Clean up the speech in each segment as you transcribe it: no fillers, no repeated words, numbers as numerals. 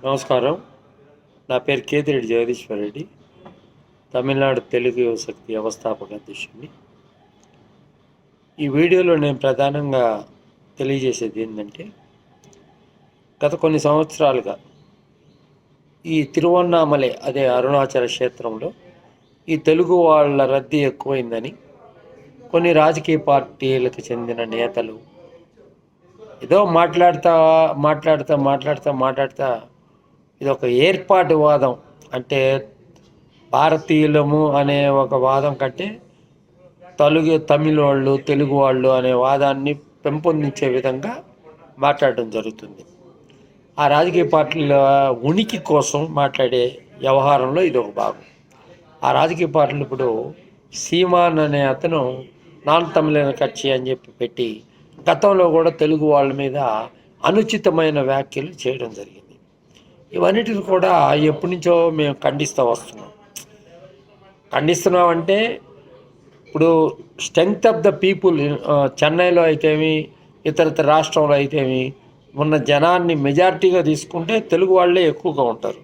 నమస్కారం. నా పేరు కేతిరెడ్డి జగదీశ్వర్ రెడ్డి. తమిళనాడు తెలుగు యువశక్తి వ్యవస్థాపక అధ్యక్షుడిని. ఈ వీడియోలో నేను ప్రధానంగా తెలియజేసేది ఏంటంటే, గత కొన్ని సంవత్సరాలుగా ఈ తిరువన్నామలై అదే అరుణాచల క్షేత్రంలో ఈ తెలుగు వాళ్ళ రద్దీ ఎక్కువైందని కొన్ని రాజకీయ పార్టీలకు చెందిన నేతలు ఏదో మాట్లాడుతా ఇది ఒక ఏర్పాటువాదం, అంటే భారతీయులము అనే ఒక వాదం కంటే తమిళ వాళ్ళు తెలుగు వాళ్ళు అనే వాదాన్ని పెంపొందించే విధంగా మాట్లాడడం జరుగుతుంది. ఆ రాజకీయ పార్టీల ఉనికి కోసం మాట్లాడే వ్యవహారంలో ఇది ఒక భాగం. ఆ రాజకీయ పార్టీలు ఇప్పుడు సీమాన్ అనే అతను నాన్ తమిళన కక్షి అని చెప్పి పెట్టి గతంలో కూడా తెలుగు వాళ్ళ మీద అనుచితమైన వ్యాఖ్యలు చేయడం జరిగింది. ఇవన్నిటిని కూడా ఎప్పటి నుంచో మేము ఖండిస్తున్నామంటే ఇప్పుడు స్ట్రెంగ్త్ ఆఫ్ ద పీపుల్ చెన్నైలో అయితేమి ఇతర రాష్ట్రంలో అయితేమి ఉన్న జనాన్ని మెజారిటీగా తీసుకుంటే తెలుగు వాళ్ళే ఎక్కువగా ఉంటారు.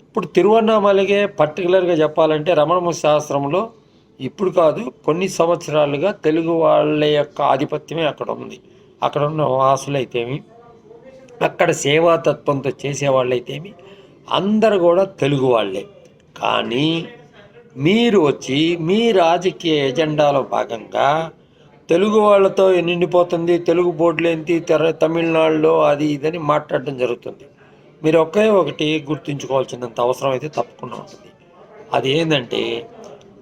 ఇప్పుడు తిరువన్నామలైకి పర్టికులర్గా చెప్పాలంటే రమణ శాస్త్రంలో ఇప్పుడు కాదు కొన్ని సంవత్సరాలుగా తెలుగు వాళ్ళ యొక్క ఆధిపత్యమే అక్కడ ఉంది. అక్కడ ఉన్న వాసులు అయితేమి అక్కడ సేవాతత్వంతో చేసేవాళ్ళైతేమి అందరు కూడా తెలుగు వాళ్ళే. కానీ మీరు వచ్చి మీ రాజకీయ ఎజెండాలో భాగంగా తెలుగు వాళ్ళతో నిండిపోతుంది, తెలుగు బోర్డులు ఏంటి తమిళనాడులో అది ఇదని మాట్లాడడం జరుగుతుంది. మీరు ఒకటి గుర్తుంచుకోవాల్సినంత అవసరం అయితే తప్పకుండా ఉంటుంది. అది ఏంటంటే,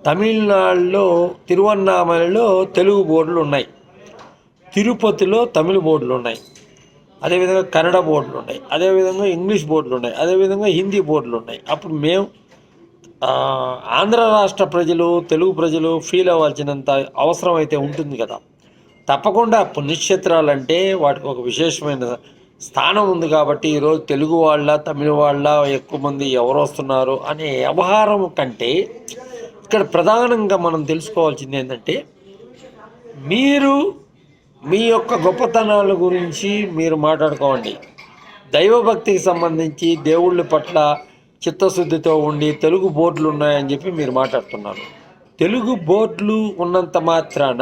తమిళనాడులో తిరువన్నామలలో తెలుగు బోర్డులు ఉన్నాయి, తిరుపతిలో తమిళ బోర్డులు ఉన్నాయి, అదేవిధంగా కన్నడ బోర్డులు ఉన్నాయి, అదేవిధంగా ఇంగ్లీష్ బోర్డులు ఉన్నాయి, అదేవిధంగా హిందీ బోర్డులు ఉన్నాయి. అప్పుడు మేము ఆంధ్ర రాష్ట్ర ప్రజలు తెలుగు ప్రజలు ఫీల్ అవ్వాల్సినంత అవసరం అయితే ఉంటుంది కదా. తప్పకుండా పుణ్యక్షేత్రాలంటే వాటికి ఒక విశేషమైన స్థానం ఉంది కాబట్టి ఈరోజు తెలుగు వాళ్ళ తమిళ వాళ్ళ ఎక్కువ మంది ఎవరు వస్తున్నారు అనే వ్యవహారం కంటే ఇక్కడ ప్రధానంగా మనం తెలుసుకోవాల్సింది ఏంటంటే, మీరు మీ యొక్క గొప్పతనాల గురించి మీరు మాట్లాడుకోండి. దైవభక్తికి సంబంధించి దేవుళ్ళ పట్ల చిత్తశుద్ధితో ఉండి తెలుగు బోర్డులు ఉన్నాయని చెప్పి మీరు మాట్లాడుతున్నారు. తెలుగు బోర్డులు ఉన్నంత మాత్రాన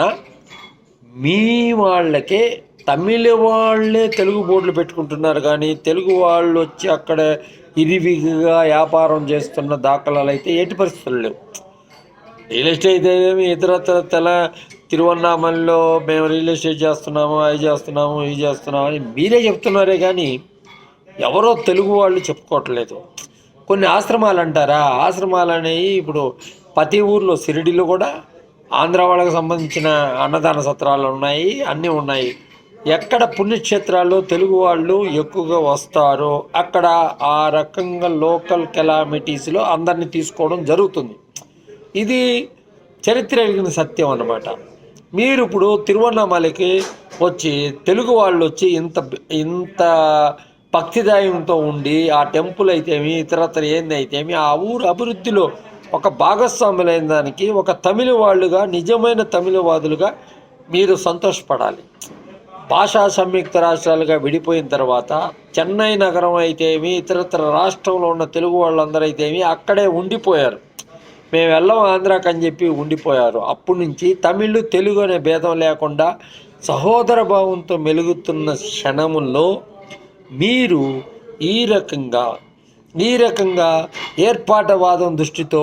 మీ వాళ్ళకే తమిళ వాళ్ళే తెలుగు బోర్డులు పెట్టుకుంటున్నారు, కానీ తెలుగు వాళ్ళు వచ్చి అక్కడ ఇరివిగా వ్యాపారం చేస్తున్న దాఖలాలు అయితే ఎట్టి పరిస్థితులు లేవు. రియల్ ఎస్టేట్ ఏమి ఇతరత్ర తిరువన్నామలలో మేము రియల్ ఎస్టేట్ చేస్తున్నాము, అది చేస్తున్నాము, ఇది చేస్తున్నాము అని మీరే చెప్తున్నారే కానీ ఎవరో తెలుగు వాళ్ళు చెప్పుకోవట్లేదు. కొన్ని ఆశ్రమాలు అంటారా, ఆశ్రమాలు అనేవి ఇప్పుడు ప్రతి ఊర్లో షిరిడీలో కూడా ఆంధ్ర వాళ్ళకి సంబంధించిన అన్నదాన సత్రాలు ఉన్నాయి, అన్నీ ఉన్నాయి. ఎక్కడ పుణ్యక్షేత్రాల్లో తెలుగు వాళ్ళు ఎక్కువగా వస్తారో అక్కడ ఆ రకంగా లోకల్ కెలామిటీస్లో అందరినీ తీసుకోవడం జరుగుతుంది. ఇది చరిత్ర కలిగిన సత్యం అన్నమాట. మీరు ఇప్పుడు తిరువన్నామలైకి వచ్చి తెలుగు వాళ్ళు వచ్చి ఇంత భక్తిదాయంతో ఉండి ఆ టెంపుల్ అయితేమి ఇతరత్ర ఏందైతేమి ఆ ఊరు అభివృద్ధిలో ఒక భాగస్వాములైన దానికి ఒక తమిళ వాళ్ళుగా నిజమైన తమిళవాదులుగా మీరు సంతోషపడాలి. భాషా సంయుక్త రాష్ట్రాలుగా విడిపోయిన తర్వాత చెన్నై నగరం అయితేమి ఇతరత్ర రాష్ట్రంలో ఉన్న తెలుగు వాళ్ళందరూ అయితేమి అక్కడే ఉండిపోయారు. మేము వెళ్ళం ఆంధ్రాకి అని చెప్పి ఉండిపోయారు. అప్పటి నుంచి తమిళ్ తెలుగు అనే భేదం లేకుండా సహోదర భావంతో మెలుగుతున్న క్షణముల్లో మీరు ఈ రకంగా ఏర్పాటువాదం దృష్టితో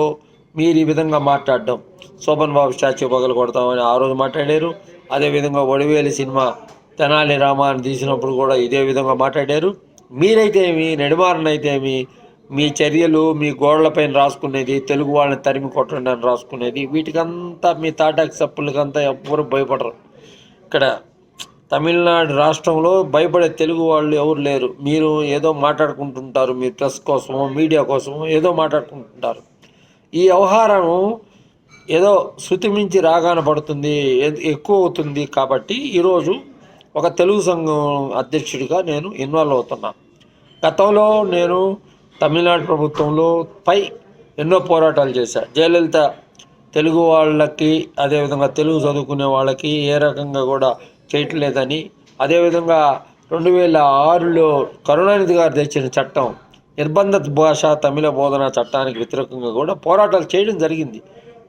మీరు ఈ విధంగా మాట్లాడడం, శోభన్ బాబు స్టాచ్యూ పగలు కొడతామని ఆ రోజు మాట్లాడారు. అదేవిధంగా వడివేలి సినిమా తెనాలి రామాన్ని తీసినప్పుడు కూడా ఇదే విధంగా మాట్లాడారు. మీరైతేమి నెడుమారనైతేమి మీ చర్యలు మీ గోడలపైన రాసుకునేది తెలుగు వాళ్ళని తరిమి కొట్టండి అని రాసుకునేది, వీటికంతా మీ తాటాకి సప్పులకంతా ఎవ్వరు భయపడరు. ఇక్కడ తమిళనాడు రాష్ట్రంలో భయపడే తెలుగు వాళ్ళు ఎవరు లేరు. మీరు ఏదో మాట్లాడుకుంటుంటారు, మీ ప్రెస్ కోసమో మీడియా కోసమో ఏదో మాట్లాడుకుంటుంటారు. ఈ వ్యవహారం ఏదో శృతి మించి రాగాన పడుతుంది, ఎక్కువ అవుతుంది. కాబట్టి ఈరోజు ఒక తెలుగు సంఘం అధ్యక్షుడిగా నేను ఇన్వాల్వ్ అవుతున్నా. గతంలో నేను తమిళనాడు ప్రభుత్వంలో ఎన్నో పోరాటాలు చేశాను. జయలలిత తెలుగు వాళ్ళకి అదేవిధంగా తెలుగు చదువుకునే వాళ్ళకి ఏ రకంగా కూడా చేయట్లేదని, అదేవిధంగా 2006లో కరుణానిధి గారు తెచ్చిన చట్టం నిర్బంధ భాష తమిళ బోధన చట్టానికి వ్యతిరేకంగా కూడా పోరాటాలు చేయడం జరిగింది.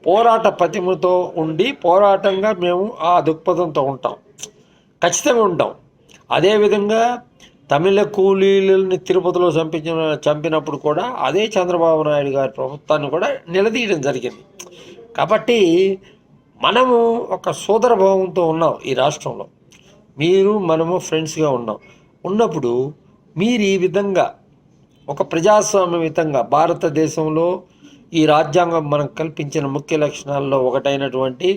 పోరాట పటిమతో ఉండి పోరాటంగా మేము ఆ దృక్పథంతో ఉంటాం, ఖచ్చితంగా ఉంటాం. అదేవిధంగా తమిళ కూలీలని తిరుపతిలో చంపినప్పుడు కూడా అదే చంద్రబాబు నాయుడు గారి ప్రభుత్వాన్ని కూడా నిలదీయడం జరిగింది. కాబట్టి మనము ఒక సోదర భావంతో ఉన్నాం ఈ రాష్ట్రంలో. మీరు మనము ఫ్రెండ్స్గా ఉన్నప్పుడు మీరు ఈ విధంగా ఒక ప్రజాస్వామ్యయుతంగా భారతదేశంలో ఈ రాజ్యాంగం మనకు కల్పించిన ముఖ్య లక్షణాల్లో ఒకటైనటువంటి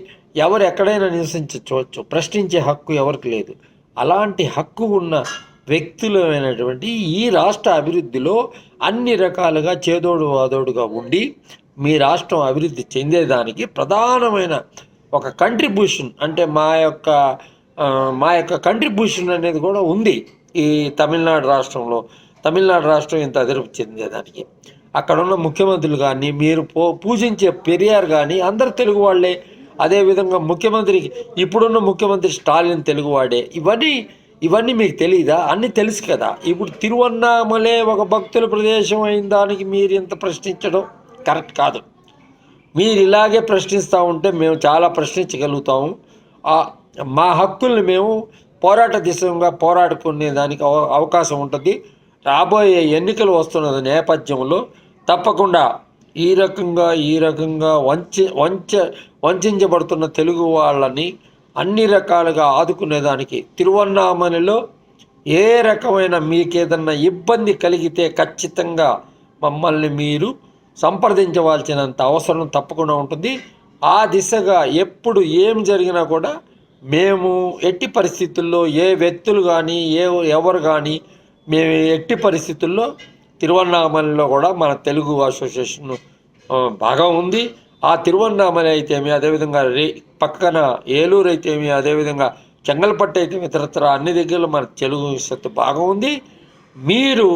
ఎవరు ఎక్కడైనా నివసించవచ్చు, ప్రశ్నించే హక్కు ఎవరికి లేదు. అలాంటి హక్కు ఉన్న వ్యక్తులమైనటువంటి ఈ రాష్ట్ర అభివృద్ధిలో అన్ని రకాలుగా చేదోడు వాదోడుగా ఉండి మీ రాష్ట్రం అభివృద్ధి చెందేదానికి ప్రధానమైన ఒక కంట్రిబ్యూషన్ అంటే మా యొక్క కంట్రిబ్యూషన్ అనేది కూడా ఉంది ఈ తమిళనాడు రాష్ట్రంలో. తమిళనాడు రాష్ట్రం ఇంత అభివృద్ధి చెందేదానికి అక్కడున్న ముఖ్యమంత్రులు కానీ, మీరు పూజించే పెరియార్ కానీ అందరు తెలుగు వాళ్ళే. అదేవిధంగా ఇప్పుడున్న ముఖ్యమంత్రి స్టాలిన్ తెలుగువాడే. ఇవన్నీ మీకు తెలియదా? అన్నీ తెలుసు కదా. ఇప్పుడు తిరువన్నామలే ఒక భక్తుల ప్రదేశం అయిన దానికి మీరు ఇంత ప్రశ్నించడం కరెక్ట్ కాదు. మీరు ఇలాగే ప్రశ్నిస్తూ ఉంటే మేము చాలా ప్రశ్నించగలుగుతాము. మా హక్కుల్ని మేము పోరాట దిశగా పోరాడుకునే దానికి అవకాశం ఉంటుంది. రాబోయే ఎన్నికలు వస్తున్న నేపథ్యంలో తప్పకుండా ఈ రకంగా వంచబడుతున్న తెలుగు వాళ్ళని అన్ని రకాలుగా ఆదుకునేదానికి తిరువన్నామలలో ఏ రకమైన మీకేదన్నా ఇబ్బంది కలిగితే ఖచ్చితంగా మమ్మల్ని మీరు సంప్రదించవలసినంత అవసరం తప్పకుండా ఉంటుంది. ఆ దిశగా ఎప్పుడు ఏం జరిగినా కూడా మేము ఎట్టి పరిస్థితుల్లో ఏ వ్యక్తులు కానీ ఎవరు కానీ మేము ఎట్టి పరిస్థితుల్లో తిరువన్నామలలో కూడా మన తెలుగు అసోసియేషన్ బాగా ఉంది. ఆ తిరువన్నామల అయితేమి, అదేవిధంగా పక్కన ఏలూరు అయితేమి, అదేవిధంగా చెంగల్పట్టు అయితే ఇతరత్ర అన్ని దగ్గరలో మన తెలుగు విషయత్తు బాగా ఉంది. మీరు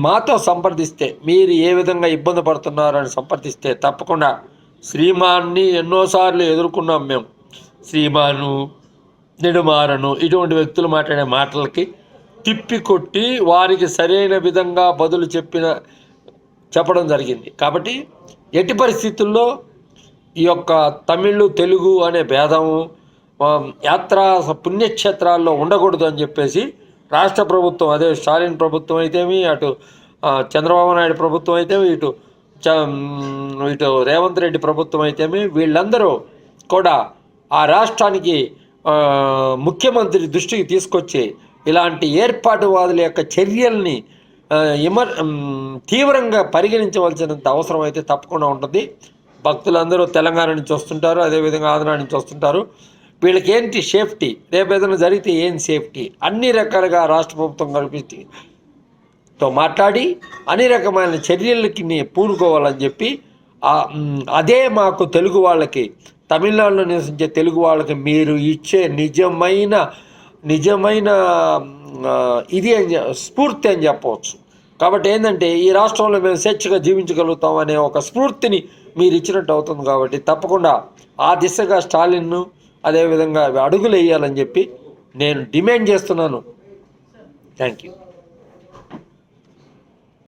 మాతో సంప్రదిస్తే, మీరు ఏ విధంగా ఇబ్బంది పడుతున్నారని సంప్రదిస్తే తప్పకుండా శ్రీమాన్ని ఎన్నోసార్లు ఎదుర్కొన్నాం మేము. శ్రీమాను, నెడుమారను ఇటువంటి వ్యక్తులు మాట్లాడే మాటలకి తిప్పికొట్టి వారికి సరైన విధంగా బదులు చెప్పడం జరిగింది. కాబట్టి ఎట్టి పరిస్థితుల్లో ఈ యొక్క తమిళ్ తెలుగు అనే భేదము పుణ్యక్షేత్రాల్లో ఉండకూడదు అని చెప్పేసి రాష్ట్ర ప్రభుత్వం, అదే స్టాలిన్ ప్రభుత్వం అయితేమి, అటు చంద్రబాబు నాయుడు ప్రభుత్వం అయితేమి, ఇటు రేవంత్ రెడ్డి ప్రభుత్వం అయితేమి, వీళ్ళందరూ కూడా ఆ రాష్ట్రానికి ముఖ్యమంత్రి దృష్టికి తీసుకొచ్చి ఇలాంటి ఏర్పాటువాదుల యొక్క చర్యల్ని తీవ్రంగా పరిగణించవలసినంత అవసరం అయితే తప్పకుండా ఉంటుంది. భక్తులందరూ తెలంగాణ నుంచి వస్తుంటారు, అదేవిధంగా ఆంధ్ర నుంచి వస్తుంటారు. వీళ్ళకి ఏంటి సేఫ్టీ, రేపు ఏదైనా జరిగితే ఏం సేఫ్టీ, అన్ని రకాలుగా రాష్ట్ర ప్రభుత్వం కల్పితో మాట్లాడి అన్ని రకమైన చర్యలకి పూనుకోవాలని చెప్పి అదే మాకు తెలుగు వాళ్ళకి, తమిళనాడులో నివసించే తెలుగు వాళ్ళకి మీరు ఇచ్చే నిజమైన ఇది స్ఫూర్తి అని చెప్పవచ్చు. కాబట్టి ఏంటంటే ఈ రాష్ట్రంలో మేము స్వేచ్ఛగా జీవించగలుగుతాం అనే ఒక స్ఫూర్తిని మీరు ఇచ్చినట్టు అవుతుంది. కాబట్టి తప్పకుండా ఆ దిశగా స్టాలిన్ను అదేవిధంగా అడుగులు వేయాలని చెప్పి నేను డిమాండ్ చేస్తున్నాను. Thank you.